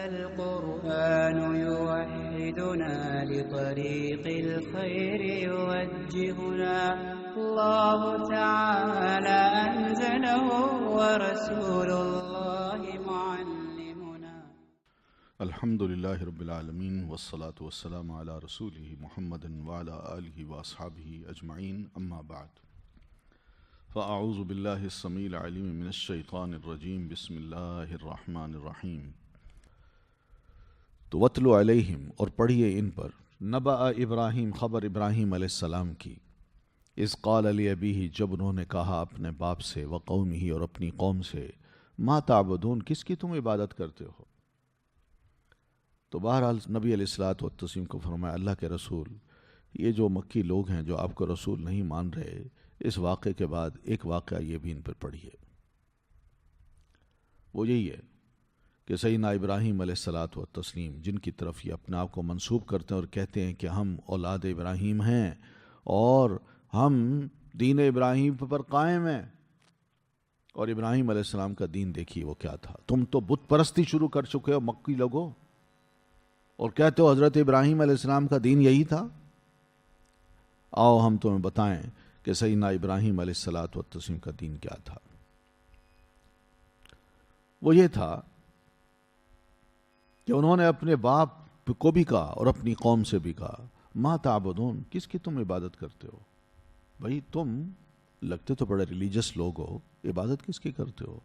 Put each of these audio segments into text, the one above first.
القرآن يوحدنا لطريق الخير يوجهنا الله تعالى أنزله ورسول الله معلمنا. الحمد لله رب العالمين والصلاة والسلام على رسوله محمد وعلى آله وأصحابه أجمعين أما بعد فأعوذ بالله السميع العليم من الشيطان الرجيم بسم الله الرحمن الرحيم. تو وَاتْلُ عَلَيْهِمْ اور پڑھیے ان پر نبأ ابراہیم خبر ابراہیم علیہ السلام کی اذ قال لأبیہ جب انہوں نے کہا اپنے باپ سے وقومہ اور اپنی قوم سے ما تعبدون کس کی تم عبادت کرتے ہو. تو بہرحال نبی علیہ الصلوۃ والتسلیم کو فرمایا اللہ کے رسول یہ جو مکی لوگ ہیں جو آپ کو رسول نہیں مان رہے اس واقعے کے بعد ایک واقعہ یہ بھی ان پر پڑھیے. وہ یہی ہے کہ سیدنا ابراہیم علیہ الصلوۃ والتسلیم جن کی طرف یہ اپنے آپ کو منسوب کرتے ہیں اور کہتے ہیں کہ ہم اولاد ابراہیم ہیں اور ہم دین ابراہیم پر قائم ہیں. اور ابراہیم علیہ السلام کا دین دیکھیے وہ کیا تھا. تم تو بت پرستی شروع کر چکے ہو مکی لوگوں اور کہتے ہو حضرت ابراہیم علیہ السلام کا دین یہی تھا. آؤ ہم تمہیں بتائیں کہ سیدنا ابراہیم علیہ الصلوۃ والتسلیم کا دین کیا تھا. وہ یہ تھا کہ انہوں نے اپنے باپ کو بھی کہا اور اپنی قوم سے بھی کہا ما تعبدون کس کی تم عبادت کرتے ہو. بھئی تم لگتے تو بڑے ریلیجس لوگ ہو عبادت کس کی کرتے ہو.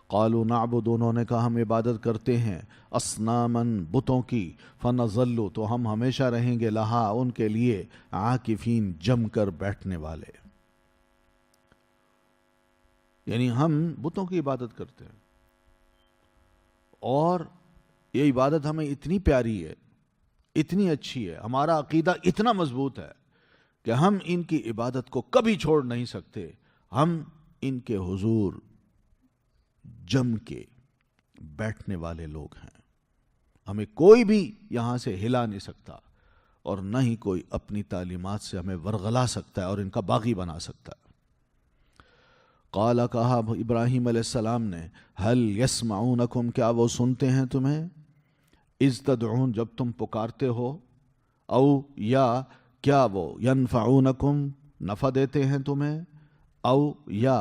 قالوا نعبد انہوں نے کہا ہم عبادت کرتے ہیں اصنامن بتوں کی فنظل تو ہم ہمیشہ رہیں گے لہا ان کے لیے عاکفین جم کر بیٹھنے والے. یعنی ہم بتوں کی عبادت کرتے ہیں اور یہ عبادت ہمیں اتنی پیاری ہے اتنی اچھی ہے ہمارا عقیدہ اتنا مضبوط ہے کہ ہم ان کی عبادت کو کبھی چھوڑ نہیں سکتے. ہم ان کے حضور جم کے بیٹھنے والے لوگ ہیں. ہمیں کوئی بھی یہاں سے ہلا نہیں سکتا اور نہ ہی کوئی اپنی تعلیمات سے ہمیں ورغلا سکتا ہے اور ان کا باغی بنا سکتا ہے. قال کہا ابراہیم علیہ السلام نے هل يسمعونکم کیا وہ سنتے ہیں تمہیں اذ تدعون جب تم پکارتے ہو او یا کیا وہ ینفعونکم نفع دیتے ہیں تمہیں او یا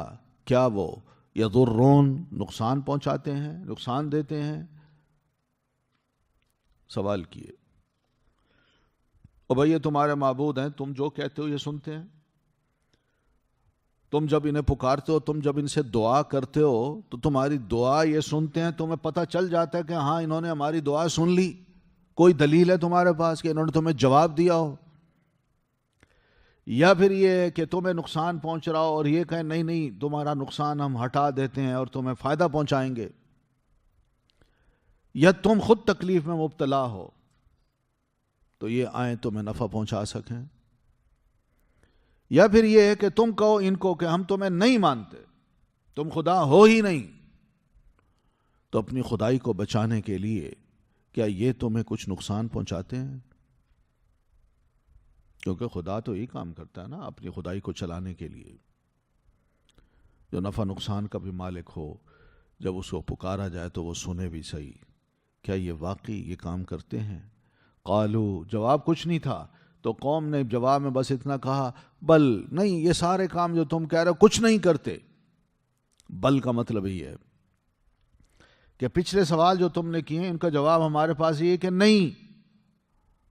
کیا وہ یضرون نقصان پہنچاتے ہیں نقصان دیتے ہیں. سوال کیے او بھئی یہ تمہارے معبود ہیں تم جو کہتے ہو یہ سنتے ہیں. تم جب انہیں پکارتے ہو تم جب ان سے دعا کرتے ہو تو تمہاری دعا یہ سنتے ہیں. تمہیں پتہ چل جاتا ہے کہ ہاں انہوں نے ہماری دعا سن لی. کوئی دلیل ہے تمہارے پاس کہ انہوں نے تمہیں جواب دیا ہو. یا پھر یہ ہے کہ تمہیں نقصان پہنچ رہا ہو اور یہ کہیں نہیں نہیں تمہارا نقصان ہم ہٹا دیتے ہیں اور تمہیں فائدہ پہنچائیں گے. یا تم خود تکلیف میں مبتلا ہو تو یہ آئیں تمہیں نفع پہنچا سکیں. یا پھر یہ ہے کہ تم کہو ان کو کہ ہم تمہیں نہیں مانتے تم خدا ہو ہی نہیں. تو اپنی خدائی کو بچانے کے لیے کیا یہ تمہیں کچھ نقصان پہنچاتے ہیں. کیونکہ خدا تو یہی کام کرتا ہے نا اپنی خدائی کو چلانے کے لیے. جو نفع نقصان کا بھی مالک ہو جب اس کو پکارا جائے تو وہ سنے بھی صحیح. کیا یہ واقعی یہ کام کرتے ہیں. قالو جواب کچھ نہیں تھا تو قوم نے جواب میں بس اتنا کہا بل نہیں یہ سارے کام جو تم کہہ رہے ہو کچھ نہیں کرتے. بل کا مطلب ہی ہے کہ پچھلے سوال جو تم نے کیے ہیں ان کا جواب ہمارے پاس یہ ہے کہ نہیں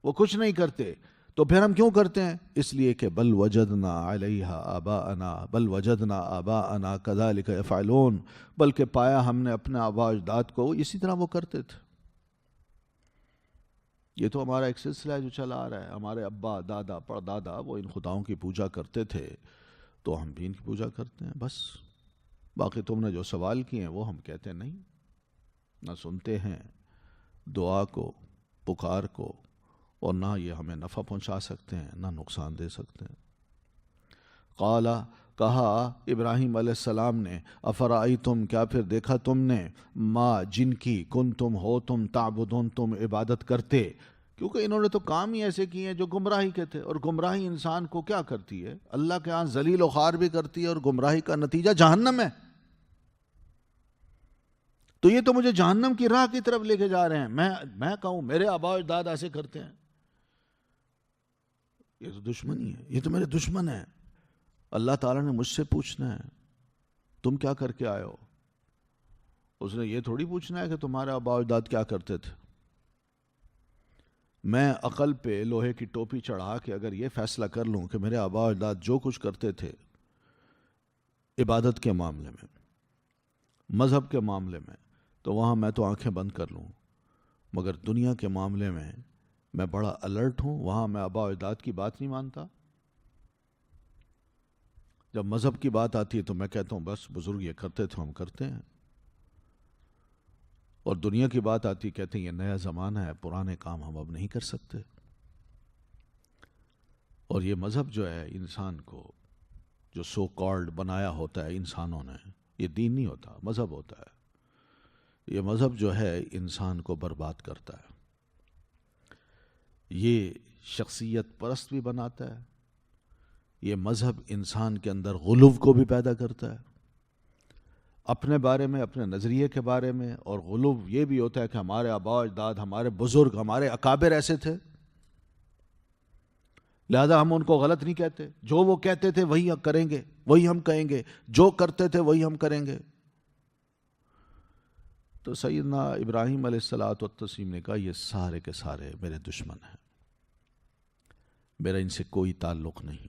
وہ کچھ نہیں کرتے. تو پھر ہم کیوں کرتے ہیں اس لیے کہ بل وجدنا علیہا آباءنا بل وجدنا آباءنا کذالک یفعلون بلکہ پایا ہم نے اپنے آباء اجداد کو اسی طرح وہ کرتے تھے. یہ تو ہمارا ایک سلسلہ ہے جو چلا آ رہا ہے. ہمارے ابا دادا پردادا وہ ان خداؤں کی پوجا کرتے تھے تو ہم بھی ان کی پوجا کرتے ہیں بس. باقی تم نے جو سوال کیے ہیں وہ ہم کہتے ہیں نہیں نہ سنتے ہیں دعا کو پکار کو اور نہ یہ ہمیں نفع پہنچا سکتے ہیں نہ نقصان دے سکتے ہیں. قال کہا ابراہیم علیہ السلام نے افرائیتم کیا پھر دیکھا تم نے ما جن کی کن تم ہو تم تعبدون تم عبادت کرتے. کیونکہ انہوں نے تو کام ہی ایسے کیے ہیں جو گمراہی کے تھے اور گمراہی انسان کو کیا کرتی ہے اللہ کے ہاں ذلیل و خوار بھی کرتی ہے اور گمراہی کا نتیجہ جہنم ہے. تو یہ تو مجھے جہنم کی راہ کی طرف لے کے جا رہے ہیں. میں کہوں میرے آبا و اجداد ایسے کرتے ہیں. یہ تو دشمنی ہے, یہ تو میرے دشمن ہیں. اللہ تعالیٰ نے مجھ سے پوچھنا ہے تم کیا کر کے آئے ہو. اس نے یہ تھوڑی پوچھنا ہے کہ تمہارے آبا و اجداد کیا کرتے تھے. میں عقل پہ لوہے کی ٹوپی چڑھا کے اگر یہ فیصلہ کر لوں کہ میرے آبا و اجداد جو کچھ کرتے تھے عبادت کے معاملے میں, مذہب کے معاملے میں, تو وہاں میں تو آنکھیں بند کر لوں. مگر دنیا کے معاملے میں بڑا الرٹ ہوں. وہاں میں آبا و اجداد کی بات نہیں مانتا. جب مذہب کی بات آتی ہے تو میں کہتا ہوں بس بزرگ یہ کرتے تھے ہم کرتے ہیں. اور دنیا کی بات آتی کہتے ہیں یہ نیا زمانہ ہے, پرانے کام ہم اب نہیں کر سکتے. اور یہ مذہب جو ہے انسان کو جو سو کالڈ بنایا ہوتا ہے انسانوں نے, یہ دین نہیں ہوتا, مذہب ہوتا ہے. یہ مذہب جو ہے انسان کو برباد کرتا ہے. یہ شخصیت پرست بھی بناتا ہے. یہ مذہب انسان کے اندر غلو کو بھی پیدا کرتا ہے, اپنے بارے میں, اپنے نظریے کے بارے میں. اور غلو یہ بھی ہوتا ہے کہ ہمارے آباء و اجداد, ہمارے بزرگ, ہمارے اکابر ایسے تھے, لہذا ہم ان کو غلط نہیں کہتے. جو وہ کہتے تھے وہی کریں گے, وہی ہم کہیں گے. جو کرتے تھے وہی ہم کریں گے. تو سیدنا ابراہیم علیہ الصلوۃ والتسلیم نے کہا یہ سارے کے سارے میرے دشمن ہیں, میرا ان سے کوئی تعلق نہیں.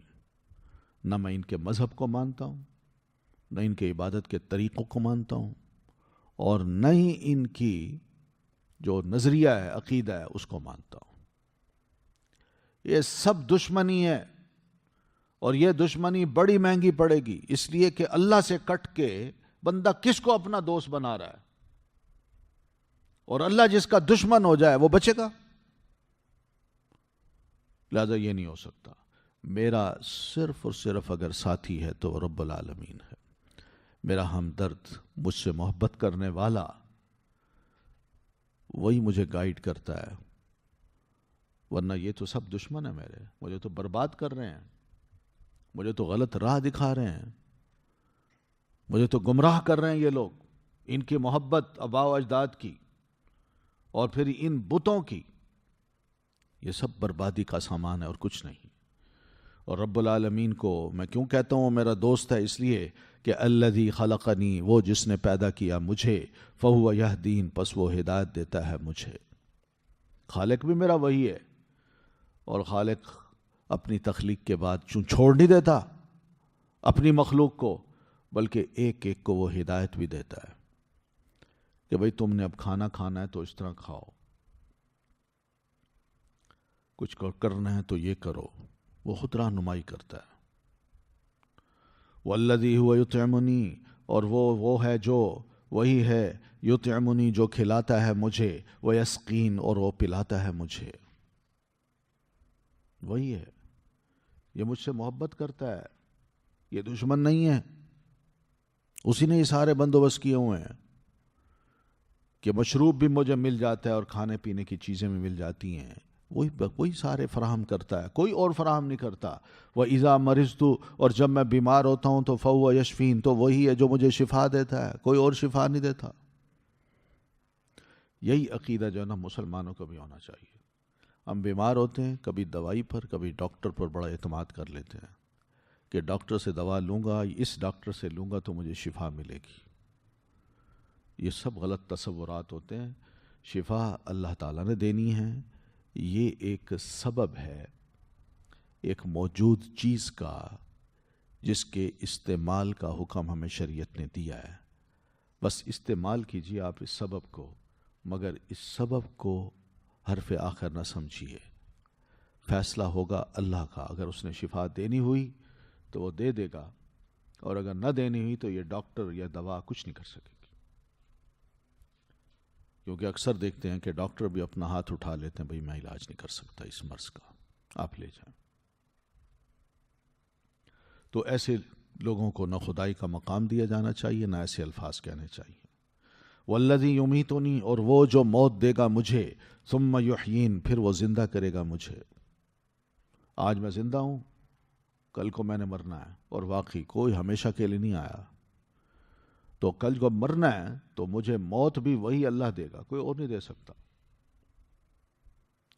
نہ میں ان کے مذہب کو مانتا ہوں, نہ ان کے عبادت کے طریقوں کو مانتا ہوں, اور نہ ہی ان کی جو نظریہ ہے, عقیدہ ہے, اس کو مانتا ہوں. یہ سب دشمنی ہے, اور یہ دشمنی بڑی مہنگی پڑے گی. اس لیے کہ اللہ سے کٹ کے بندہ کس کو اپنا دوست بنا رہا ہے, اور اللہ جس کا دشمن ہو جائے وہ بچے گا. لہذا یہ نہیں ہو سکتا. میرا صرف اور صرف اگر ساتھی ہے تو وہ رب العالمین ہے, میرا ہمدرد, مجھ سے محبت کرنے والا, وہی مجھے گائیڈ کرتا ہے. ورنہ یہ تو سب دشمن ہیں میرے, مجھے تو برباد کر رہے ہیں, مجھے تو غلط راہ دکھا رہے ہیں, مجھے تو گمراہ کر رہے ہیں یہ لوگ. ان کی محبت آباء و اجداد کی اور پھر ان بتوں کی, یہ سب بربادی کا سامان ہے اور کچھ نہیں. اور رب العالمین کو میں کیوں کہتا ہوں میرا دوست ہے, اس لیے کہ الذی خلقنی, وہ جس نے پیدا کیا مجھے, فہو یہدین, پس وہ ہدایت دیتا ہے مجھے. خالق بھی میرا وہی ہے, اور خالق اپنی تخلیق کے بعد چون چھوڑ نہیں دیتا اپنی مخلوق کو, بلکہ ایک ایک کو وہ ہدایت بھی دیتا ہے کہ بھئی تم نے اب کھانا کھانا ہے تو اس طرح کھاؤ, کچھ کرنا ہے تو یہ کرو. وہ خود رہنمائی کرتا ہے. والذی هو یطعمنی, اور وہ ہے جو, وہی ہے یطعمنی, جو کھلاتا ہے مجھے, ویسقین, اور وہ پلاتا ہے مجھے. وہی ہے, یہ مجھ سے محبت کرتا ہے, یہ دشمن نہیں ہے. اسی نے یہ سارے بندوبست کیے ہوئے ہیں کہ مشروب بھی مجھے مل جاتا ہے اور کھانے پینے کی چیزیں بھی مل جاتی ہیں. وہی سارے فراہم کرتا ہے, کوئی اور فراہم نہیں کرتا. وَإِذَا مَرِضْتُ, اور جب میں بیمار ہوتا ہوں تو فَهُوَ يَشْفِينِ, تو وہی ہے جو مجھے شفا دیتا ہے, کوئی اور شفا نہیں دیتا. یہی عقیدہ جو ہے نا مسلمانوں کو بھی ہونا چاہیے. ہم بیمار ہوتے ہیں, کبھی دوائی پر, کبھی ڈاکٹر پر بڑا اعتماد کر لیتے ہیں کہ ڈاکٹر سے دوا لوں گا, اس ڈاکٹر سے لوں گا تو مجھے شفا ملے گی. یہ سب غلط تصورات ہوتے ہیں. شفا اللہ تعالیٰ نے دینی ہے, یہ ایک سبب ہے ایک موجود چیز کا جس کے استعمال کا حکم ہمیں شریعت نے دیا ہے. بس استعمال کیجیے آپ اس سبب کو, مگر اس سبب کو حرف آخر نہ سمجھیے. فیصلہ ہوگا اللہ کا. اگر اس نے شفا دینی ہوئی تو وہ دے دے گا, اور اگر نہ دینی ہوئی تو یہ ڈاکٹر یا دوا کچھ نہیں کر سکے گی. کیونکہ اکثر دیکھتے ہیں کہ ڈاکٹر بھی اپنا ہاتھ اٹھا لیتے ہیں, بھئی میں علاج نہیں کر سکتا اس مرض کا, آپ لے جائیں. تو ایسے لوگوں کو نہ خدائی کا مقام دیا جانا چاہیے, نہ ایسے الفاظ کہنے چاہیے. والذی یمیتنی, اور وہ جو موت دے گا مجھے, ثم یحیین, پھر وہ زندہ کرے گا مجھے. آج میں زندہ ہوں, کل کو میں نے مرنا ہے, اور واقعی کوئی ہمیشہ کے لیے نہیں آیا. تو کل جب مرنا ہے تو مجھے موت بھی وہی اللہ دے گا، کوئی اور نہیں دے سکتا،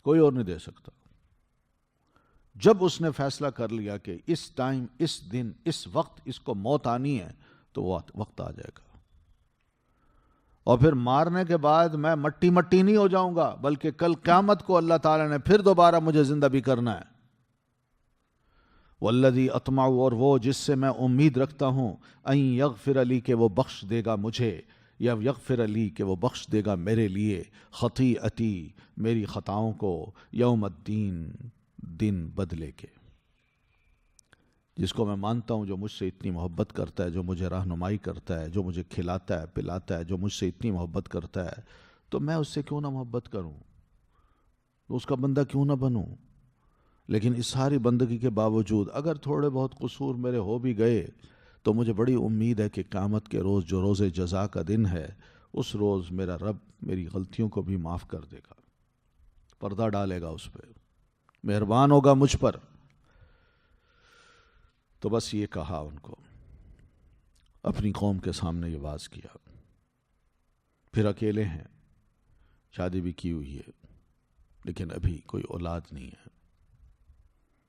کوئی اور نہیں دے سکتا۔ جب اس نے فیصلہ کر لیا کہ اس ٹائم، اس دن، اس وقت اس کو موت آنی ہے تو وہ وقت آ جائے گا۔ اور پھر مارنے کے بعد میں مٹی مٹی نہیں ہو جاؤں گا، بلکہ کل قیامت کو اللہ تعالیٰ نے پھر دوبارہ مجھے زندہ بھی کرنا ہے۔ والذی اطمع، اور وہ جس سے میں امید رکھتا ہوں، ان یغفر لی، کہ وہ بخش دے گا مجھے، یا یغفر لی، کہ وہ بخش دے گا میرے لیے، خطیئتی، میری خطاؤں کو، یوم الدین، دن بدلے کے۔ جس کو میں مانتا ہوں، جو مجھ سے اتنی محبت کرتا ہے، جو مجھے رہنمائی کرتا ہے، جو مجھے کھلاتا ہے پلاتا ہے، جو مجھ سے اتنی محبت کرتا ہے، تو میں اس سے کیوں نہ محبت کروں، اس کا بندہ کیوں نہ بنوں؟ لیکن اس ساری بندگی کے باوجود اگر تھوڑے بہت قصور میرے ہو بھی گئے تو مجھے بڑی امید ہے کہ قیامت کے روز، جو روز جزا کا دن ہے، اس روز میرا رب میری غلطیوں کو بھی معاف کر دے گا، پردہ ڈالے گا اس پہ، مہربان ہوگا مجھ پر۔ تو بس یہ کہا ان کو، اپنی قوم کے سامنے یہ واز کیا۔ پھر اکیلے ہیں، شادی بھی کی ہوئی ہے، لیکن ابھی کوئی اولاد نہیں ہے،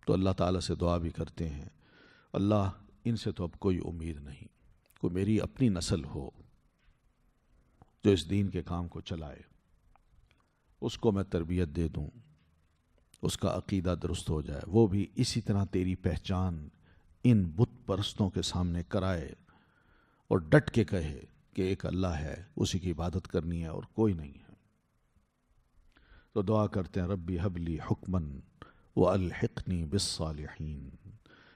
تو اللہ تعالیٰ سے دعا بھی کرتے ہیں، اللہ ان سے تو اب کوئی امید نہیں، کوئی میری اپنی نسل ہو جو اس دین کے کام کو چلائے، اس کو میں تربیت دے دوں، اس کا عقیدہ درست ہو جائے، وہ بھی اسی طرح تیری پہچان ان بت پرستوں کے سامنے کرائے اور ڈٹ کے کہے کہ ایک اللہ ہے، اسی کی عبادت کرنی ہے اور کوئی نہیں ہے۔ تو دعا کرتے ہیں، ربی حبلی حکمن وَأَلْحِقْنِي بِالصَّالِحِينَ،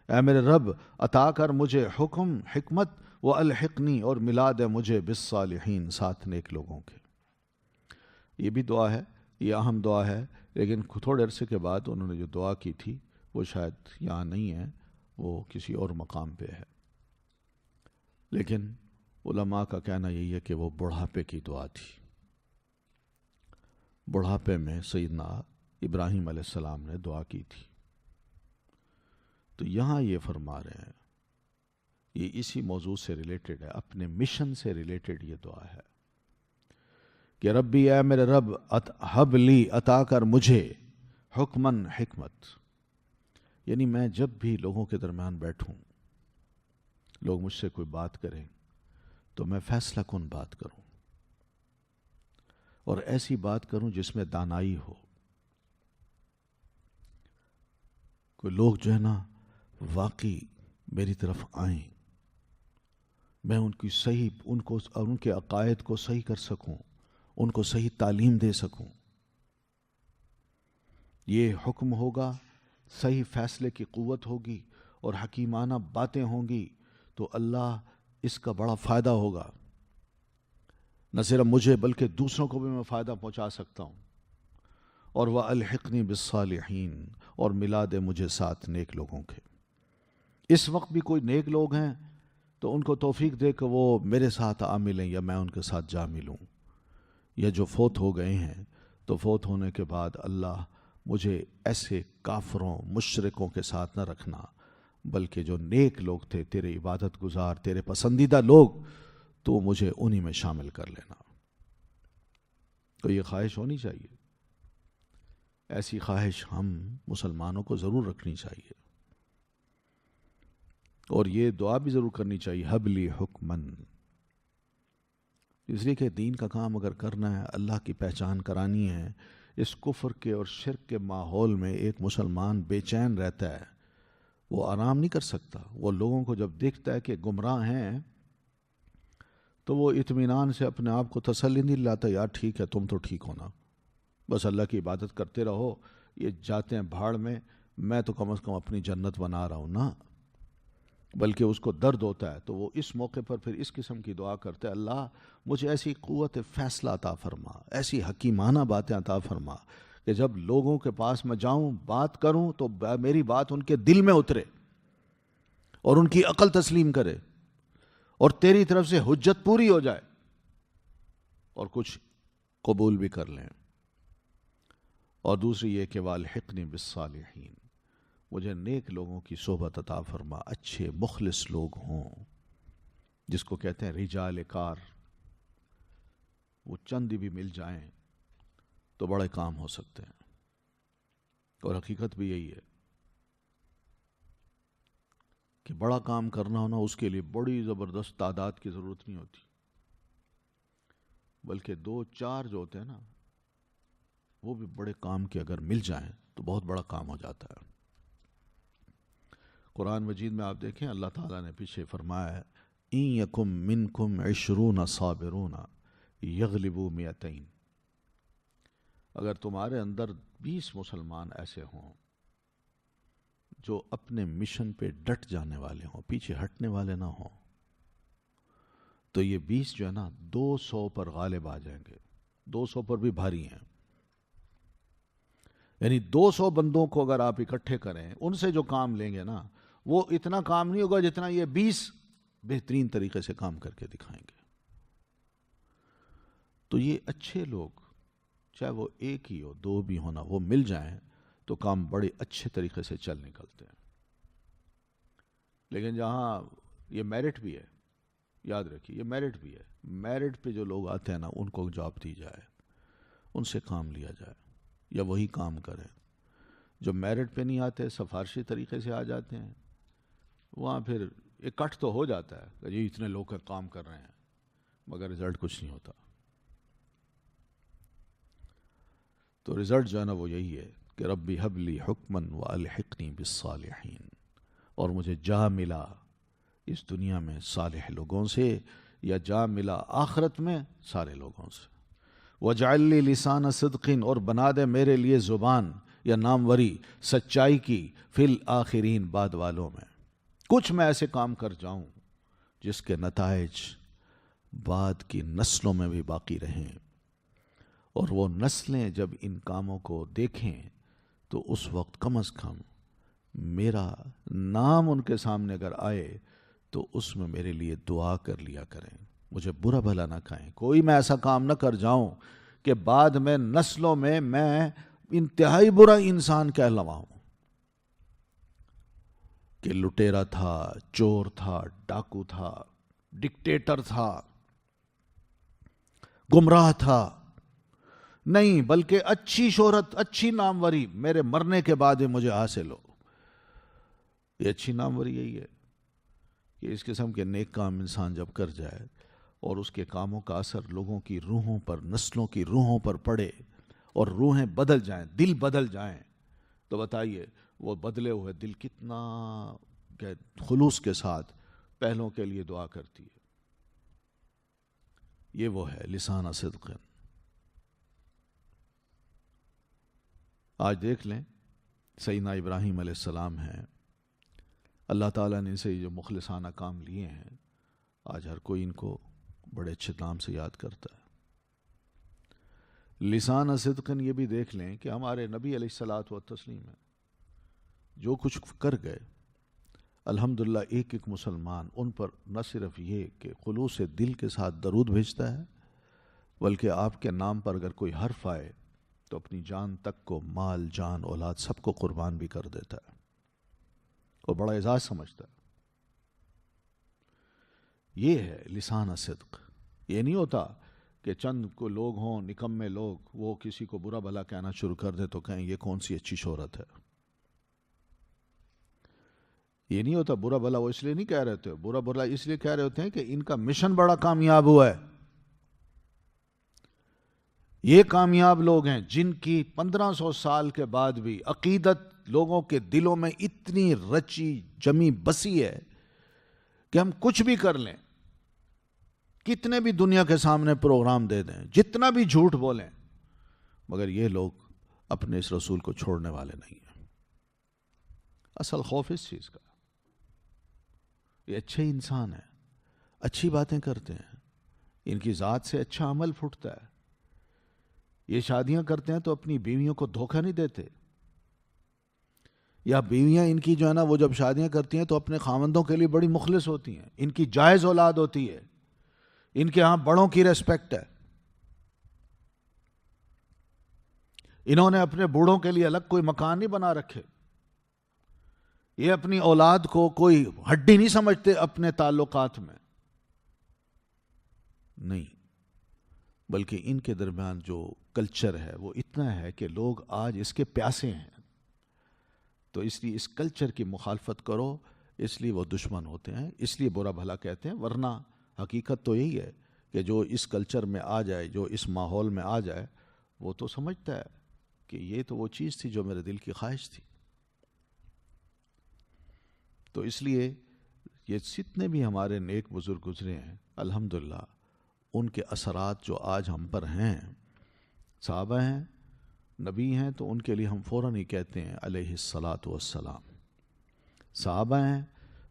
اے میرے رب عطا کر مجھے حکم، حکمت، وَأَلْحِقْنِي، اور ملا دے مجھے بِالصَّالِحِينَ، ساتھ نیک لوگوں کے۔ یہ بھی دعا ہے، یہ اہم دعا ہے، لیکن تھوڑے عرصے کے بعد انہوں نے جو دعا کی تھی وہ شاید یہاں نہیں ہے، وہ کسی اور مقام پہ ہے، لیکن علماء کا کہنا یہی ہے کہ وہ بڑھاپے کی دعا تھی۔ بڑھاپے میں سیدنا ابراہیم علیہ السلام نے دعا کی تھی۔ تو یہاں یہ فرما رہے ہیں، یہ اسی موضوع سے ریلیٹڈ ہے، اپنے مشن سے ریلیٹڈ یہ دعا ہے کہ ربی، اے میرے رب، حب لی، عطا کر مجھے، حکمن، حکمت، یعنی میں جب بھی لوگوں کے درمیان بیٹھوں، لوگ مجھ سے کوئی بات کریں تو میں فیصلہ کن بات کروں، اور ایسی بات کروں جس میں دانائی ہو۔ کوئی لوگ جو ہے نا واقعی میری طرف آئیں، میں ان کی صحیح، ان کے عقائد کو صحیح کر سکوں، ان کو صحیح تعلیم دے سکوں۔ یہ حکم ہوگا، صحیح فیصلے کی قوت ہوگی اور حکیمانہ باتیں ہوں گی تو اللہ اس کا بڑا فائدہ ہوگا، نہ صرف مجھے بلکہ دوسروں کو بھی میں فائدہ پہنچا سکتا ہوں۔ اور وَأَلْحِقْنِي بِالصَّالِحِينَ، اور ملا دے مجھے ساتھ نیک لوگوں کے۔ اس وقت بھی کوئی نیک لوگ ہیں تو ان کو توفیق دے کہ وہ میرے ساتھ آ ملیں یا میں ان کے ساتھ جا ملوں، یا جو فوت ہو گئے ہیں تو فوت ہونے کے بعد اللہ مجھے ایسے کافروں، مشرکوں کے ساتھ نہ رکھنا، بلکہ جو نیک لوگ تھے، تیرے عبادت گزار، تیرے پسندیدہ لوگ، تو مجھے انہی میں شامل کر لینا۔ تو یہ خواہش ہونی چاہیے، ایسی خواہش ہم مسلمانوں کو ضرور رکھنی چاہیے، اور یہ دعا بھی ضرور کرنی چاہیے، حبلی حکمن، اس لیے کہ دین کا کام اگر کرنا ہے، اللہ کی پہچان کرانی ہے، اس کفر کے اور شرک کے ماحول میں ایک مسلمان بے چین رہتا ہے، وہ آرام نہیں کر سکتا۔ وہ لوگوں کو جب دیکھتا ہے کہ گمراہ ہیں تو وہ اطمینان سے اپنے آپ کو تسلی نہیں لاتا، یار ٹھیک ہے، تم تو ٹھیک ہونا، بس اللہ کی عبادت کرتے رہو، یہ جاتے ہیں بھاڑ میں تو کم از کم اپنی جنت بنا رہا ہوں نا۔ بلکہ اس کو درد ہوتا ہے تو وہ اس موقع پر پھر اس قسم کی دعا کرتے ہیں، اللہ مجھے ایسی قوت فیصلہ عطا فرما، ایسی حکیمانہ باتیں عطا فرما کہ جب لوگوں کے پاس میں جاؤں، بات کروں تو میری بات ان کے دل میں اترے اور ان کی عقل تسلیم کرے اور تیری طرف سے حجت پوری ہو جائے اور کچھ قبول بھی کر لیں۔ اور دوسری یہ کہ وَالْحِقْنِي بِالصَّالِحِينَ، مجھے نیک لوگوں کی صحبت عطا فرما، اچھے مخلص لوگ ہوں جس کو کہتے ہیں رجال کار، وہ چند بھی مل جائیں تو بڑے کام ہو سکتے ہیں. اور حقیقت بھی یہی ہے کہ بڑا کام کرنا ہونا اس کے لیے بڑی زبردست تعداد کی ضرورت نہیں ہوتی، بلکہ 2-4 جو ہوتے ہیں نا وہ بھی بڑے کام کے اگر مل جائیں تو بہت بڑا کام ہو جاتا ہے. قرآن مجید میں آپ دیکھیں اللہ تعالیٰ نے پیچھے فرمایا ہے اِن یکم منکم 20 صابرون یغلبوا 200. اگر تمہارے اندر 20 مسلمان ایسے ہوں جو اپنے مشن پہ ڈٹ جانے والے ہوں، پیچھے ہٹنے والے نہ ہوں، تو یہ 20 جو ہے نا 200 پر غالب آ جائیں گے. 200 پر بھی بھاری ہیں. یعنی 200 بندوں کو اگر آپ اکٹھے کریں، ان سے جو کام لیں گے نا وہ اتنا کام نہیں ہوگا جتنا یہ 20 بہترین طریقے سے کام کر کے دکھائیں گے. تو یہ اچھے لوگ، چاہے وہ ایک ہی ہو 2 بھی ہونا، وہ مل جائیں تو کام بڑے اچھے طریقے سے چل نکلتے ہیں. لیکن جہاں یہ میرٹ بھی ہے، یاد رکھیے یہ میرٹ بھی ہے، میرٹ پہ جو لوگ آتے ہیں نا ان کو جاب دی جائے، ان سے کام لیا جائے یا وہی کام کریں. جو میرٹ پہ نہیں آتے، سفارشی طریقے سے آ جاتے ہیں، وہاں پھر اکٹھ تو ہو جاتا ہے کہ جی اتنے لوگ کام کر رہے ہیں، مگر رزلٹ کچھ نہیں ہوتا. تو رزلٹ جو ہے نا وہ یہی ہے کہ ربی ہب لی حکمن والحقنی بالصالحین، اور مجھے جا ملا اس دنیا میں صالح لوگوں سے، یا جا ملا آخرت میں سارے لوگوں سے. وجعل لی لسان صدق، اور بنا دے میرے لیے زبان یا ناموری سچائی کی، فی الآخرین بعد والوں میں. کچھ میں ایسے کام کر جاؤں جس کے نتائج بعد کی نسلوں میں بھی باقی رہیں، اور وہ نسلیں جب ان کاموں کو دیکھیں تو اس وقت کم از کم میرا نام ان کے سامنے اگر آئے تو اس میں میرے لیے دعا کر لیا کریں، مجھے برا بھلا نہ کہیں. کوئی میں ایسا کام نہ کر جاؤں کہ بعد میں نسلوں میں انتہائی برا انسان کہلواؤں کہ لٹیرا تھا، چور تھا، ڈاکو تھا، ڈکٹیٹر تھا، گمراہ تھا. نہیں، بلکہ اچھی شہرت، اچھی ناموری میرے مرنے کے بعد مجھے حاصل ہو. یہ اچھی ناموری یہی ہے کہ اس قسم کے نیک کام انسان جب کر جائے اور اس کے کاموں کا اثر لوگوں کی روحوں پر، نسلوں کی روحوں پر پڑے اور روحیں بدل جائیں، دل بدل جائیں، تو بتائیے وہ بدلے ہوئے دل کتنا خلوص کے ساتھ پہلوں کے لیے دعا کرتی ہے. یہ وہ ہے لسان صدق. آج دیکھ لیں سیدنا ابراہیم علیہ السلام ہیں، اللہ تعالیٰ نے ان سے جو مخلصانہ کام لیے ہیں، آج ہر کوئی ان کو بڑے اچھے نام سے یاد کرتا ہے. لسان صدقن یہ بھی دیکھ لیں کہ ہمارے نبی علیہ الصلاۃ والتسلیم ہیں، جو کچھ کر گئے الحمدللہ ایک ایک مسلمان ان پر نہ صرف یہ کہ خلوص دل کے ساتھ درود بھیجتا ہے، بلکہ آپ کے نام پر اگر کوئی حرف آئے تو اپنی جان تک کو، مال، جان، اولاد سب کو قربان بھی کر دیتا ہے اور بڑا اعزاز سمجھتا ہے. یہ ہے لسان صدق. یہ نہیں ہوتا کہ چند کو لوگ ہوں نکمے لوگ، وہ کسی کو برا بھلا کہنا شروع کر دے تو کہیں یہ کون سی اچھی شہرت ہے. یہ نہیں ہوتا. برا بھلا وہ اس لیے نہیں کہہ رہے ہوتے، برا بھلا اس لیے کہہ رہے ہوتے ہیں کہ ان کا مشن بڑا کامیاب ہوا ہے. یہ کامیاب لوگ ہیں جن کی 1500 سال کے بعد بھی عقیدت لوگوں کے دلوں میں اتنی رچی جمی بسی ہے کہ ہم کچھ بھی کر لیں، کتنے بھی دنیا کے سامنے پروگرام دے دیں، جتنا بھی جھوٹ بولیں، مگر یہ لوگ اپنے اس رسول کو چھوڑنے والے نہیں ہیں. اصل خوف اس چیز کا. یہ اچھے انسان ہیں، اچھی باتیں کرتے ہیں، ان کی ذات سے اچھا عمل پھوٹتا ہے. یہ شادیاں کرتے ہیں تو اپنی بیویوں کو دھوکہ نہیں دیتے، یا بیویاں ان کی جو ہے نا وہ جب شادیاں کرتی ہیں تو اپنے خاوندوں کے لیے بڑی مخلص ہوتی ہیں، ان کی جائز اولاد ہوتی ہے، ان کے ہاں بڑوں کی ریسپیکٹ ہے. انہوں نے اپنے بوڑھوں کے لیے الگ کوئی مکان نہیں بنا رکھے. یہ اپنی اولاد کو کوئی ہڈی نہیں سمجھتے اپنے تعلقات میں. نہیں، بلکہ ان کے درمیان جو کلچر ہے وہ اتنا ہے کہ لوگ آج اس کے پیاسے ہیں، تو اس لیے اس کلچر کی مخالفت کرو، اس لیے وہ دشمن ہوتے ہیں، اس لیے برا بھلا کہتے ہیں، ورنہ حقیقت تو یہی ہے کہ جو اس کلچر میں آ جائے، جو اس ماحول میں آ جائے، وہ تو سمجھتا ہے کہ یہ تو وہ چیز تھی جو میرے دل کی خواہش تھی۔ تو اس لیے یہ جتنے بھی ہمارے نیک بزرگ گزرے ہیں الحمدللہ، ان کے اثرات جو آج ہم پر ہیں، صحابہ ہیں، نبی ہیں، تو ان کے لیے ہم فوراً ہی کہتے ہیں علیہ الصلاۃ والسلام، صحابہ ہیں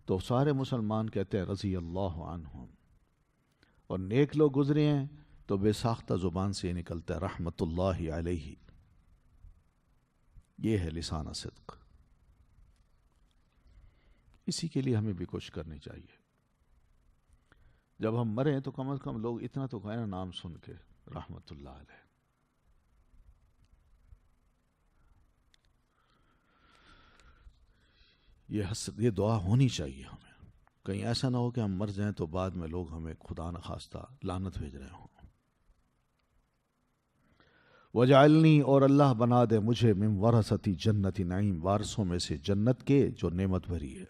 تو سارے مسلمان کہتے ہیں رضی اللہ عنہم، اور نیک لوگ گزرے ہیں تو بے ساختہ زبان سے یہ نکلتا ہے رحمت اللہ علیہ۔ یہ ہے لسان صدق، اسی کے لیے ہمیں بھی کوشش کرنی چاہیے۔ جب ہم مریں تو کم از کم لوگ اتنا تو کہنا نام سن کے رحمت اللہ علیہ۔ یہ دعا ہونی چاہیے ہمیں، کہیں ایسا نہ ہو کہ ہم مر جائیں تو بعد میں لوگ ہمیں خدا نخواستہ لعنت بھیج رہے ہوں۔ وجعلنی، اور اللہ بنا دے مجھے، من ورثتی جنت نعیم، وارثوں میں سے جنت کے جو نعمت بھری ہے۔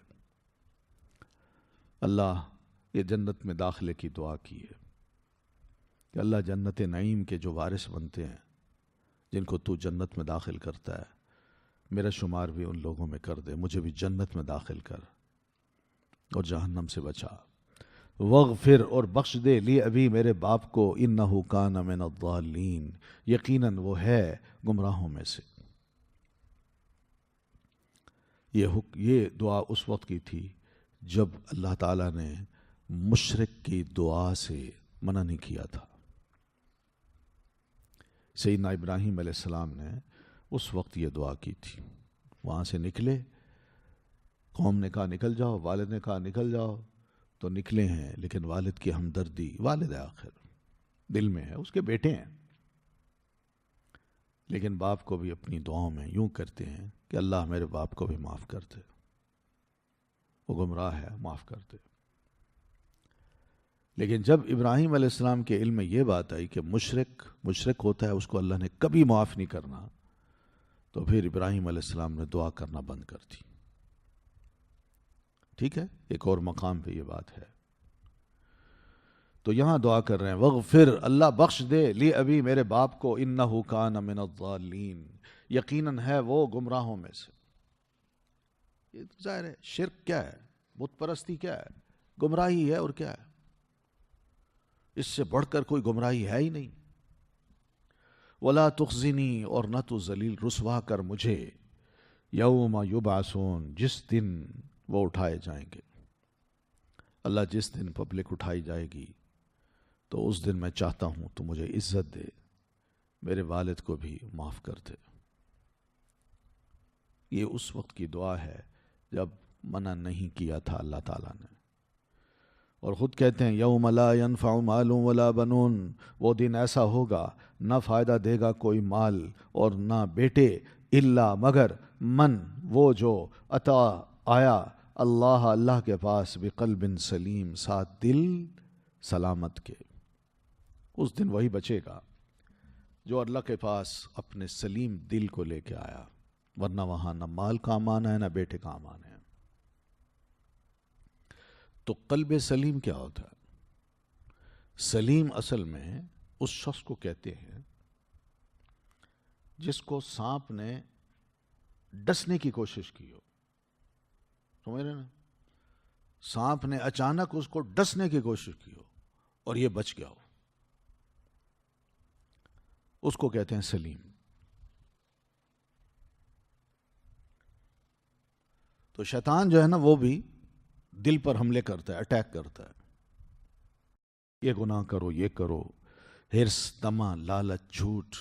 اللہ یہ جنت میں داخلے کی دعا کی ہے کہ اللہ جنت نعیم کے جو وارث بنتے ہیں، جن کو تو جنت میں داخل کرتا ہے، میرا شمار بھی ان لوگوں میں کر دے، مجھے بھی جنت میں داخل کر اور جہنم سے بچا۔ وغفر، اور بخش دے، لی ابھی میرے باپ کو، انہ کان من الضالین، یقیناً وہ ہے گمراہوں میں سے۔ یہ دعا اس وقت کی تھی جب اللہ تعالیٰ نے مشرک کی دعا سے منع نہیں کیا تھا۔ سیدنا ابراہیم علیہ السلام نے اس وقت یہ دعا کی تھی، وہاں سے نکلے، قوم نے کہا نکل جاؤ، والد نے کہا نکل جاؤ، تو نکلے ہیں، لیکن والد کی ہمدردی، والد آخر دل میں ہے، اس کے بیٹے ہیں، لیکن باپ کو بھی اپنی دعاؤں میں یوں کرتے ہیں کہ اللہ میرے باپ کو بھی معاف کر دے، وہ گمراہ ہے، معاف کر دے۔ لیکن جب ابراہیم علیہ السلام کے علم میں یہ بات آئی کہ مشرک ہوتا ہے، اس کو اللہ نے کبھی معاف نہیں کرنا، تو پھر ابراہیم علیہ السلام نے دعا کرنا بند کر دی۔ ٹھیک ہے، ایک اور مقام پہ یہ بات ہے، تو یہاں دعا کر رہے ہیں وغفر، اللہ بخش دے، لی ابھی میرے باپ کو، انہ کان من الضالین، یقیناً ہے وہ گمراہوں میں سے۔ یہ ظاہر ہے شرک کیا ہے، بت پرستی کیا ہے، گمراہی ہے، اور کیا ہے، اس سے بڑھ کر کوئی گمراہی ہے ہی نہیں۔ ولا تخزنی، اور نہ تو ذلیل رسوا کر مجھے، یوم یبعثون، جس دن وہ اٹھائے جائیں گے۔ اللہ جس دن پبلک اٹھائی جائے گی تو اس دن میں چاہتا ہوں تو مجھے عزت دے، میرے والد کو بھی معاف کر دے۔ یہ اس وقت کی دعا ہے جب منع نہیں کیا تھا اللہ تعالیٰ نے، اور خود کہتے ہیں یوم لا ینفع مال ولا بنون، وہ دن ایسا ہوگا نہ فائدہ دے گا کوئی مال اور نہ بیٹے، الا مگر من، وہ جو عطا آیا اللہ کے پاس، بقلب سلیم، ساتھ دل سلامت کے۔ اس دن وہی بچے گا جو اللہ کے پاس اپنے سلیم دل کو لے کے آیا، ورنہ وہاں نہ مال کام آنا ہے نہ بیٹے کام آنے ہیں۔ تو قلب سلیم کیا ہوتا ہے؟ سلیم اصل میں اس شخص کو کہتے ہیں جس کو سانپ نے ڈسنے کی کوشش کی ہو، سمجھ رہے نا، سانپ نے اچانک اس کو ڈسنے کی کوشش کی ہو اور یہ بچ گیا ہو، اس کو کہتے ہیں سلیم۔ تو شیطان جو ہے نا وہ بھی دل پر حملے کرتا ہے، اٹیک کرتا ہے، یہ گناہ کرو، یہ کرو، ہرس، طمع، لالچ، جھوٹ،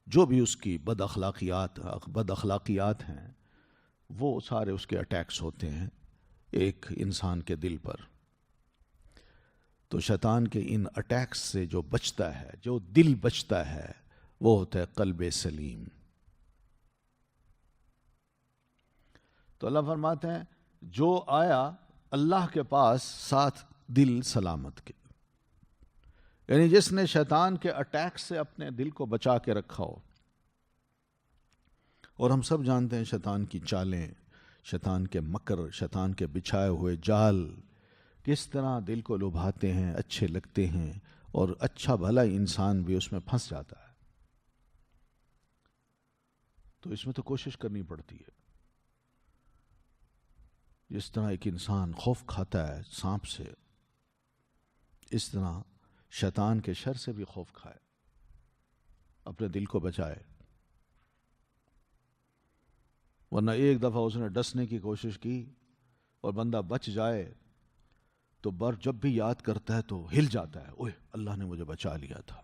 جو بھی اس کی بد اخلاقیات ہیں، وہ سارے اس کے اٹیکس ہوتے ہیں ایک انسان کے دل پر۔ تو شیطان کے ان اٹیکس سے جو بچتا ہے، جو دل بچتا ہے، وہ ہوتا ہے قلب سلیم۔ تو اللہ فرماتے ہیں جو آیا اللہ کے پاس ساتھ دل سلامت کے، یعنی جس نے شیطان کے اٹیک سے اپنے دل کو بچا کے رکھا ہو. اور ہم سب جانتے ہیں شیطان کی چالیں، شیطان کے مکر، شیطان کے بچھائے ہوئے جال کس طرح دل کو لبھاتے ہیں، اچھے لگتے ہیں، اور اچھا بھلا انسان بھی اس میں پھنس جاتا ہے. تو اس میں تو کوشش کرنی پڑتی ہے. جس طرح ایک انسان خوف کھاتا ہے سانپ سے، اس طرح شیطان کے شر سے بھی خوف کھائے، اپنے دل کو بچائے. ورنہ ایک دفعہ اس نے ڈسنے کی کوشش کی اور بندہ بچ جائے تو جب بھی یاد کرتا ہے تو ہل جاتا ہے، اوہ اللہ نے مجھے بچا لیا تھا.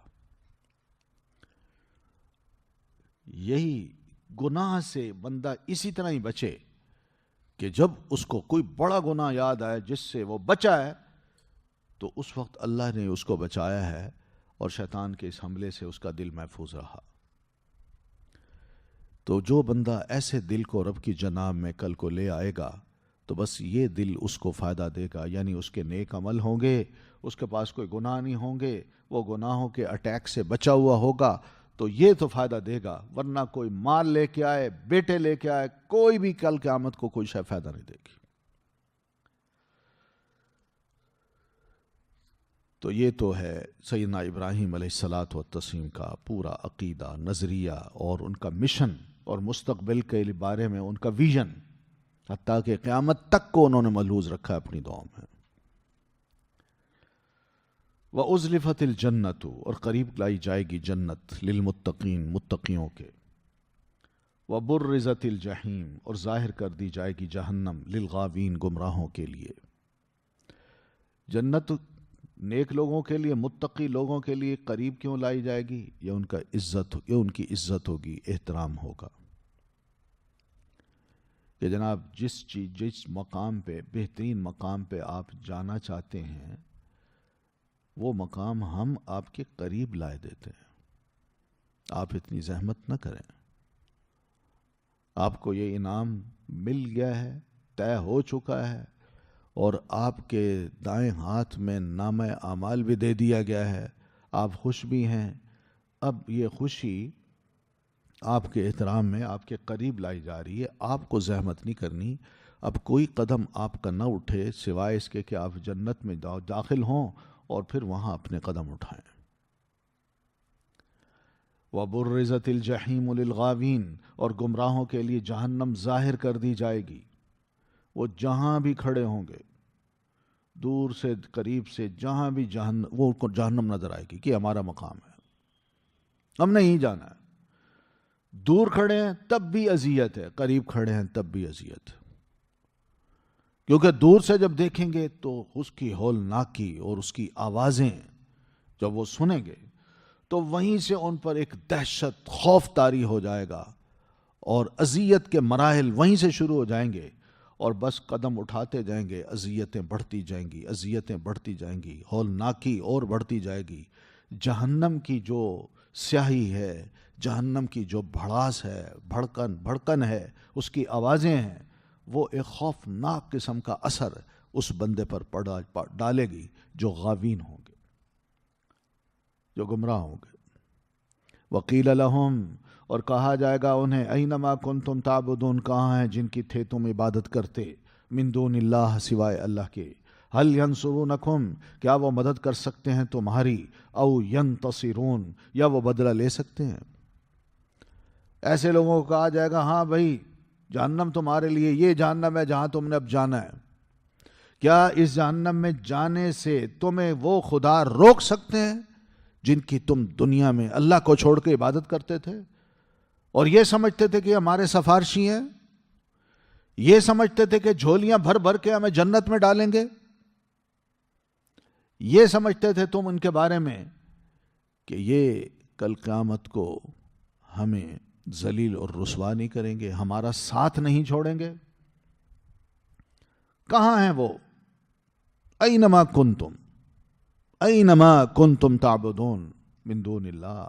یہی گناہ سے بندہ اسی طرح ہی بچے کہ جب اس کو کوئی بڑا گناہ یاد آئے جس سے وہ بچا ہے تو اس وقت اللہ نے اس کو بچایا ہے اور شیطان کے اس حملے سے اس کا دل محفوظ رہا. تو جو بندہ ایسے دل کو رب کی جناب میں کل کو لے آئے گا تو بس یہ دل اس کو فائدہ دے گا. یعنی اس کے نیک عمل ہوں گے، اس کے پاس کوئی گناہ نہیں ہوں گے، وہ گناہوں کے اٹیک سے بچا ہوا ہوگا تو یہ تو فائدہ دے گا. ورنہ کوئی مال لے کے آئے، بیٹے لے کے آئے، کوئی بھی کل قیامت کو کوئی شے فائدہ نہیں دے گی. تو یہ تو ہے سیدنا ابراہیم علیہ الصلاۃ والتسلیم کا پورا عقیدہ، نظریہ اور ان کا مشن اور مستقبل کے بارے میں ان کا ویژن، حتیٰ کہ قیامت تک کو انہوں نے ملحوظ رکھا ہے اپنی دعاؤں میں. وَأُزْلِفَتِ الْجَنَّةُ، اور قریب لائی جائے گی جنت، للمتقین، متقیوں کے. وَبُرِّزَتِ الْجَحِيمُ، اور ظاہر کر دی جائے گی جہنم، للغاوین، گمراہوں کے لیے. جنت نیک لوگوں کے لیے، متقی لوگوں کے لیے قریب کیوں لائی جائے گی؟ یہ ان کی عزت ہوگی، احترام ہوگا کہ جناب جس مقام پہ، بہترین مقام پہ آپ جانا چاہتے ہیں وہ مقام ہم آپ کے قریب لائے دیتے ہیں. آپ اتنی زحمت نہ کریں. آپ کو یہ انعام مل گیا ہے، طے ہو چکا ہے، اور آپ کے دائیں ہاتھ میں نامہ اعمال بھی دے دیا گیا ہے، آپ خوش بھی ہیں. اب یہ خوشی آپ کے احترام میں آپ کے قریب لائی جا رہی ہے. آپ کو زحمت نہیں کرنی. اب کوئی قدم آپ کا نہ اٹھے سوائے اس کے کہ آپ جنت میں داخل ہوں اور پھر وہاں اپنے قدم اٹھائیں. وَبُرِّزَتِ الْجَحِيمُ لِلْغَاوِينَ، اور گمراہوں کے لیے جہنم ظاہر کر دی جائے گی. وہ جہاں بھی کھڑے ہوں گے، دور سے قریب سے، جہاں بھی وہ کو جہنم نظر آئے گی کہ ہمارا مقام ہے، ہم نے ہی جانا ہے. دور کھڑے ہیں تب بھی اذیت ہے، قریب کھڑے ہیں تب بھی اذیت ہے. کیونکہ دور سے جب دیکھیں گے تو اس کی ہولناکی اور اس کی آوازیں جب وہ سنیں گے تو وہیں سے ان پر ایک دہشت، خوف طاری ہو جائے گا اور اذیت کے مراحل وہیں سے شروع ہو جائیں گے. اور بس قدم اٹھاتے جائیں گے، اذیتیں بڑھتی جائیں گی، اذیتیں بڑھتی جائیں گی، ہولناکی اور بڑھتی جائے گی. جہنم کی جو سیاہی ہے، جہنم کی جو بھڑاس ہے، بھڑکن ہے، اس کی آوازیں ہیں، وہ ایک خوفناک قسم کا اثر اس بندے پر ڈالے گی جو غاوین ہوں گے، جو گمراہ ہوں گے. وقیل لہم، اور کہا جائے گا انہیں، اینما کنتم تعبدون، کہاں ہیں جن کی تھے تم عبادت کرتے، من دون اللہ، سوائے اللہ کے. هل ینصرونکم، کیا وہ مدد کر سکتے ہیں تمہاری، او ینتصرون، یا وہ بدلہ لے سکتے ہیں. ایسے لوگوں کو کہا جائے گا ہاں بھائی جہنم تمہارے لیے، یہ جہنم ہے جہاں تم نے اب جانا ہے. کیا اس جہنم میں جانے سے تمہیں وہ خدا روک سکتے ہیں جن کی تم دنیا میں اللہ کو چھوڑ کے عبادت کرتے تھے اور یہ سمجھتے تھے کہ ہمارے سفارشی ہیں، یہ سمجھتے تھے کہ جھولیاں بھر بھر کے ہمیں جنت میں ڈالیں گے، یہ سمجھتے تھے تم ان کے بارے میں کہ یہ کل قیامت کو ہمیں ذلیل اور رسوا نہیں کریں گے، ہمارا ساتھ نہیں چھوڑیں گے. کہاں ہیں وہ؟ اینما کنتم، اینما کنتم تعبدون من دون اللہ،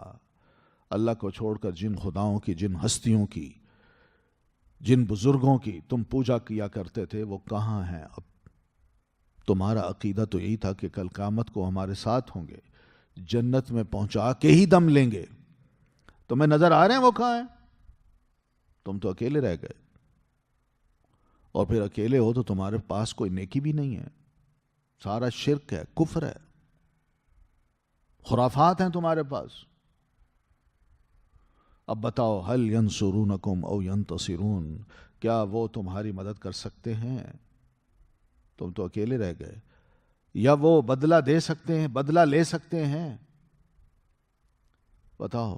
اللہ کو چھوڑ کر جن خداؤں کی، جن ہستیوں کی، جن بزرگوں کی تم پوجا کیا کرتے تھے وہ کہاں ہیں اب؟ تمہارا عقیدہ تو یہی تھا کہ کل قیامت کو ہمارے ساتھ ہوں گے، جنت میں پہنچا کے ہی دم لیں گے. تمہیں نظر آ رہے ہیں وہ کہاں ہیں؟ تم تو اکیلے رہ گئے. اور پھر اکیلے ہو تو تمہارے پاس کوئی نیکی بھی نہیں ہے. سارا شرک ہے، کفر ہے، خرافات ہیں تمہارے پاس. اب بتاؤ، هل ينصرونکم او ينتصرون، کیا وہ تمہاری مدد کر سکتے ہیں؟ تم تو اکیلے رہ گئے. یا وہ بدلہ دے سکتے ہیں، بدلہ لے سکتے ہیں؟ بتاؤ.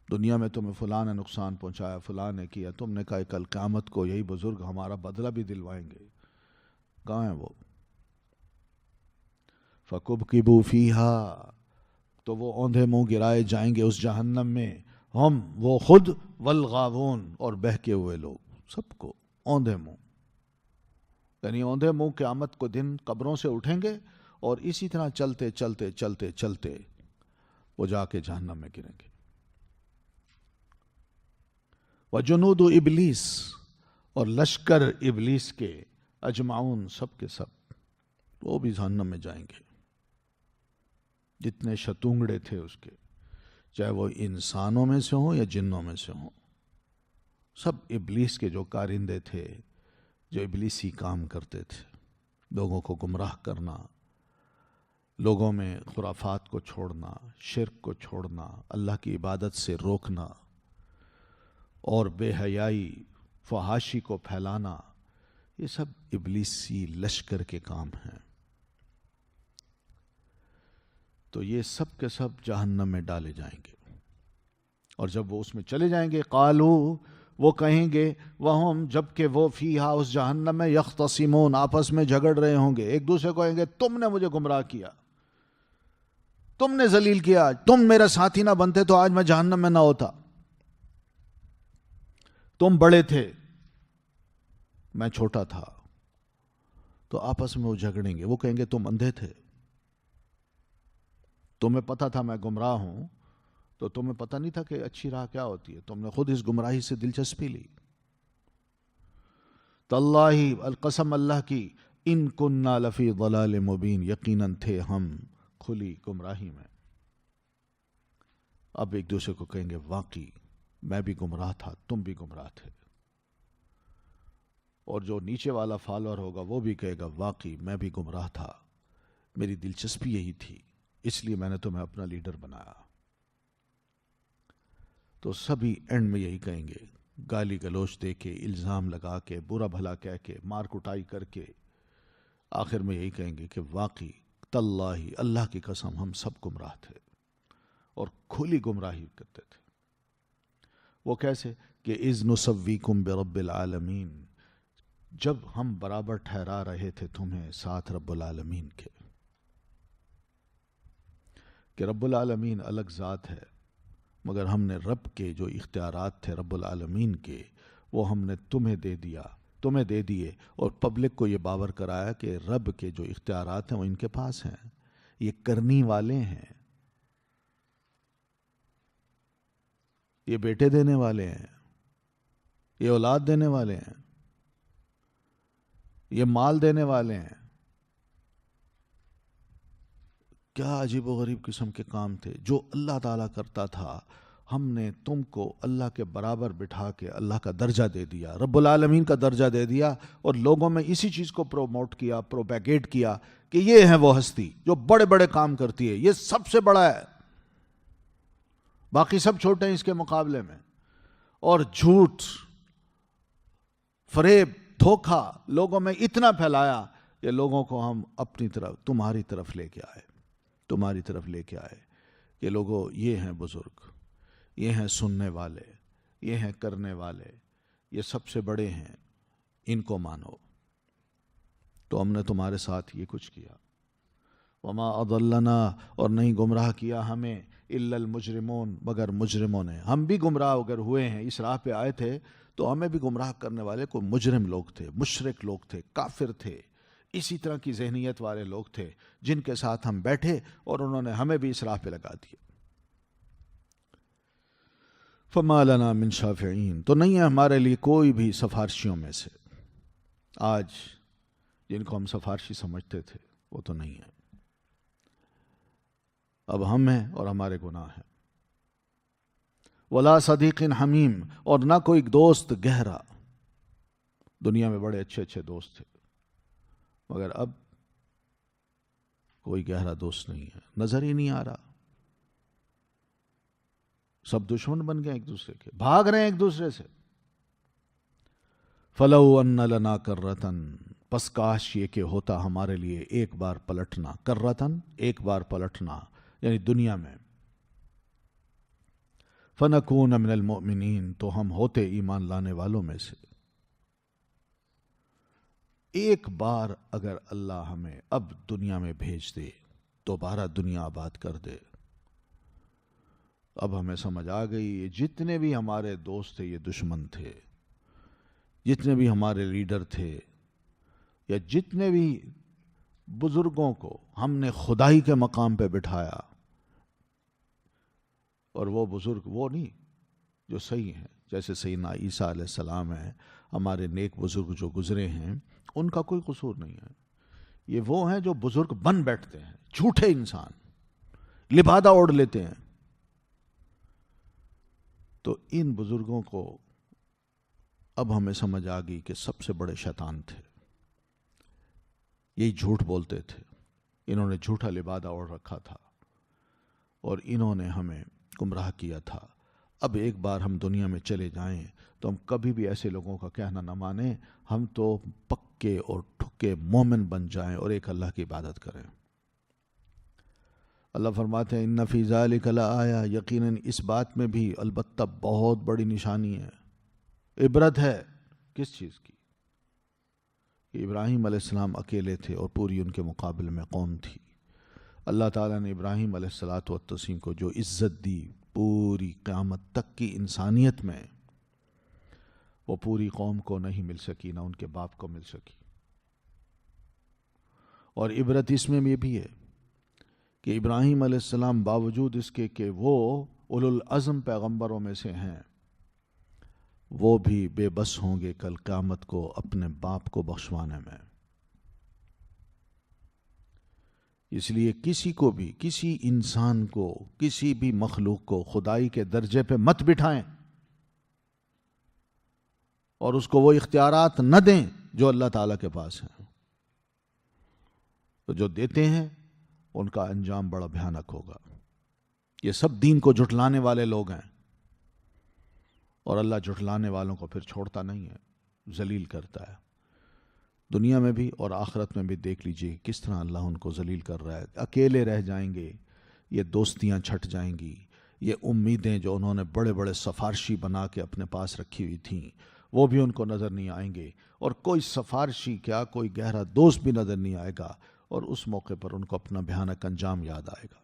دنیا میں تمہیں فلاں نے نقصان پہنچایا، فلاں نے کیا، تم نے کہا کل قیامت کو یہی بزرگ ہمارا بدلہ بھی دلوائیں گے. کہاں ہیں وہ؟ فَكُبْكِبُوا فِيهَا، تو وہ اوندھے منہ گرائے جائیں گے اس جہنم میں. ہم، وہ خود، والغاوون، اور بہکے ہوئے لوگ، سب کو اوندھے منہ. یعنی اوندھے منہ قیامت کو دن قبروں سے اٹھیں گے اور اسی طرح چلتے چلتے چلتے چلتے وہ جا کے جہنم میں گریں گے. وجنود ابلیس، اور لشکر ابلیس کے، اجمعون، سب کے سب، وہ بھی جہنم میں جائیں گے. جتنے شتونگڑے تھے اس کے، چاہے وہ انسانوں میں سے ہوں یا جنوں میں سے ہوں، سب ابلیس کے جو کارندے تھے، جو ابلیسی کام کرتے تھے، لوگوں کو گمراہ کرنا، لوگوں میں خرافات کو چھوڑنا، شرک کو چھوڑنا، اللہ کی عبادت سے روکنا، اور بے حیائی، فحاشی کو پھیلانا، یہ سب ابلیسی لشکر کے کام ہیں. تو یہ سب کے سب جہنم میں ڈالے جائیں گے. اور جب وہ اس میں چلے جائیں گے، قالو، وہ کہیں گے، وہم، جبکہ وہ فیہا، اس جہنم میں، یختصمون، آپس میں جھگڑ رہے ہوں گے. ایک دوسرے کو کہیں گے تم نے مجھے گمراہ کیا، تم نے ذلیل کیا، تم میرا ساتھی نہ بنتے تو آج میں جہنم میں نہ ہوتا. تم بڑے تھے، میں چھوٹا تھا. تو آپس میں وہ جھگڑیں گے. وہ کہیں گے تم اندھے تھے، تمہیں پتا تھا میں گمراہ ہوں، تو تمہیں پتہ نہیں تھا کہ اچھی راہ کیا ہوتی ہے، تم نے خود اس گمراہی سے دلچسپی لی. تاللہ، القسم اللہ کی، ان کننا لفی ضلال مبین، یقیناً تھے ہم کھلی گمراہی میں. اب ایک دوسرے کو کہیں گے واقعی میں بھی گمراہ تھا، تم بھی گمراہ تھے. اور جو نیچے والا فالوور ہوگا وہ بھی کہے گا واقعی میں بھی گمراہ تھا، میری دلچسپی یہی تھی، اس لیے میں نے تمہیں اپنا لیڈر بنایا. تو سبھی اینڈ میں یہی کہیں گے، گالی گلوچ دے کے، الزام لگا کے، برا بھلا کہہ کے، مار کٹائی کر کے، آخر میں یہی کہیں گے کہ واقعی تاللہ، اللہ کی قسم، ہم سب گمراہ تھے اور کھلی گمراہی کرتے تھے. وہ کیسے کہ اذ نسویکم برب العالمین، جب ہم برابر ٹھہرا رہے تھے تمہیں ساتھ رب العالمین کے. کہ رب العالمین الگ ذات ہے، مگر ہم نے رب کے جو اختیارات تھے رب العالمین کے، وہ ہم نے تمہیں دے دیے، اور پبلک کو یہ باور کرایا کہ رب کے جو اختیارات ہیں وہ ان کے پاس ہیں، یہ کرنی والے ہیں، یہ بیٹے دینے والے ہیں، یہ اولاد دینے والے ہیں، یہ مال دینے والے ہیں. کیا عجیب و غریب قسم کے کام تھے جو اللہ تعالیٰ کرتا تھا. ہم نے تم کو اللہ کے برابر بٹھا کے اللہ کا درجہ دے دیا، رب العالمین کا درجہ دے دیا، اور لوگوں میں اسی چیز کو پروموٹ کیا، پروپیگیٹ کیا کہ یہ ہے وہ ہستی جو بڑے بڑے کام کرتی ہے، یہ سب سے بڑا ہے، باقی سب چھوٹے ہیں اس کے مقابلے میں. اور جھوٹ، فریب، دھوکہ لوگوں میں اتنا پھیلایا کہ لوگوں کو ہم اپنی طرف، تمہاری طرف لے کے آئے کہ لوگوں یہ ہیں بزرگ، یہ ہیں سننے والے، یہ ہیں کرنے والے، یہ سب سے بڑے ہیں، ان کو مانو. تو ہم نے تمہارے ساتھ یہ کچھ کیا. وما اضلنا، اور نہیں گمراہ کیا ہمیں، الا المجرمون، مگر مجرموں نے. ہم بھی گمراہ اگر ہوئے ہیں، اس راہ پہ آئے تھے تو ہمیں بھی گمراہ کرنے والے کوئی مجرم لوگ تھے، مشرک لوگ تھے، کافر تھے، اسی طرح کی ذہنیت والے لوگ تھے جن کے ساتھ ہم بیٹھے اور انہوں نے ہمیں بھی اس راہ پہ لگا دیا. فما لنا من شافعین، تو نہیں ہے ہمارے لیے کوئی بھی سفارشیوں میں سے. آج جن کو ہم سفارشی سمجھتے تھے وہ تو نہیں ہے. اب ہم ہیں اور ہمارے گناہ ہیں. ولا صدیق حمیم، اور نہ کوئی دوست گہرا. دنیا میں بڑے اچھے اچھے دوست تھے، مگر اب کوئی گہرا دوست نہیں ہے، نظر ہی نہیں آ رہا. سب دشمن بن گئے ایک دوسرے کے، بھاگ رہے ہیں ایک دوسرے سے. فَلَوْ أَنَّ لَنَا كَرَّةً، پس کاش یہ کہ ہوتا ہمارے لیے ایک بار پلٹنا. کرتن ایک بار پلٹنا یعنی دنیا میں. فَنَكُونَ مِنَ الْمُؤْمِنِينَ، تو ہم ہوتے ایمان لانے والوں میں سے. ایک بار اگر اللہ ہمیں اب دنیا میں بھیج دے، دوبارہ دنیا آباد کر دے. اب ہمیں سمجھ آ گئی یہ جتنے بھی ہمارے دوست تھے یہ دشمن تھے، جتنے بھی ہمارے لیڈر تھے یا جتنے بھی بزرگوں کو ہم نے خدائی کے مقام پہ بٹھایا، اور وہ بزرگ وہ نہیں جو صحیح ہیں، جیسے سیدنا عیسیٰ علیہ السلام ہیں، ہمارے نیک بزرگ جو گزرے ہیں، ان کا کوئی قصور نہیں ہے. یہ وہ ہیں جو بزرگ بن بیٹھتے ہیں، جھوٹے انسان لبادہ اوڑھ لیتے ہیں. تو ان بزرگوں کو اب ہمیں سمجھ آ گئی کہ سب سے بڑے شیطان تھے، یہی جھوٹ بولتے تھے. انہوں نے جھوٹا لبادہ اوڑھ رکھا تھا اور انہوں نے ہمیں گمراہ کیا تھا. اب ایک بار ہم دنیا میں چلے جائیں تو ہم کبھی بھی ایسے لوگوں کا کہنا نہ مانیں، ہم تو پکے اور ٹھکے مومن بن جائیں اور ایک اللہ کی عبادت کریں. اللہ فرماتے ہیں ان فی ذالک لآیہ، یقیناً اس بات میں بھی البتہ بہت بڑی نشانی ہے، عبرت ہے. کس چیز کی؟ کہ ابراہیم علیہ السلام اکیلے تھے اور پوری ان کے مقابل میں قوم تھی. اللہ تعالیٰ نے ابراہیم علیہ الصلاۃ والتسلیم کو جو عزت دی پوری قیامت تک کی انسانیت میں، وہ پوری قوم کو نہیں مل سکی، نہ ان کے باپ کو مل سکی. اور عبرت اس میں یہ بھی ہے کہ ابراہیم علیہ السلام باوجود اس کے کہ وہ اولو العزم پیغمبروں میں سے ہیں، وہ بھی بے بس ہوں گے کل قیامت کو اپنے باپ کو بخشوانے میں. اس لیے کسی کو بھی، کسی انسان کو، کسی بھی مخلوق کو خدائی کے درجے پہ مت بٹھائیں اور اس کو وہ اختیارات نہ دیں جو اللہ تعالیٰ کے پاس ہیں. تو جو دیتے ہیں ان کا انجام بڑا بھیانک ہوگا. یہ سب دین کو جھٹلانے والے لوگ ہیں، اور اللہ جھٹلانے والوں کو پھر چھوڑتا نہیں ہے، ذلیل کرتا ہے. دنیا میں بھی اور آخرت میں بھی دیکھ لیجئے کس طرح اللہ ان کو ذلیل کر رہا ہے. اکیلے رہ جائیں گے، یہ دوستیاں چھٹ جائیں گی، یہ امیدیں جو انہوں نے بڑے بڑے سفارشی بنا کے اپنے پاس رکھی ہوئی تھیں وہ بھی ان کو نظر نہیں آئیں گے، اور کوئی سفارشی کیا کوئی گہرا دوست بھی نظر نہیں آئے گا. اور اس موقع پر ان کو اپنا بھیانک انجام یاد آئے گا،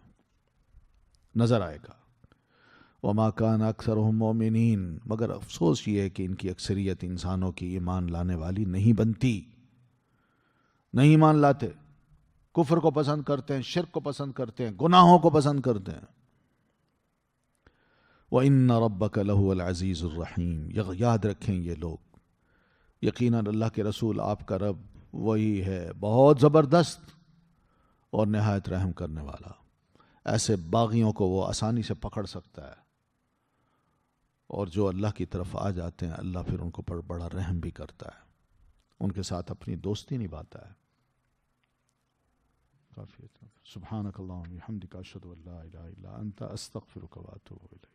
نظر آئے گا. وَمَا كَانَ أَكْثَرُهُم مُؤْمِنِينَ، مگر افسوس یہ ہے کہ ان کی اکثریت انسانوں کی ایمان لانے والی نہیں بنتی، نہیں ایمان لاتے، کفر کو پسند کرتے ہیں، شرک کو پسند کرتے ہیں، گناہوں کو پسند کرتے ہیں. وَإِنَّ رَبَّكَ لَهُوَ الْعَزِيزُ الرَّحِيمُ، یاد رکھیں یہ لوگ، یقیناً اللہ کے رسول آپ کا رب وہی ہے بہت زبردست اور نہایت رحم کرنے والا. ایسے باغیوں کو وہ آسانی سے پکڑ سکتا ہے، اور جو اللہ کی طرف آ جاتے ہیں اللہ پھر ان کو پر بڑا رحم بھی کرتا ہے، ان کے ساتھ اپنی دوستی نبھاتا ہے. کافی ہے. سبحانک اللہم وبحمدک، اشہد ان لا الہ الا انت، استغفرک واتوب الیک.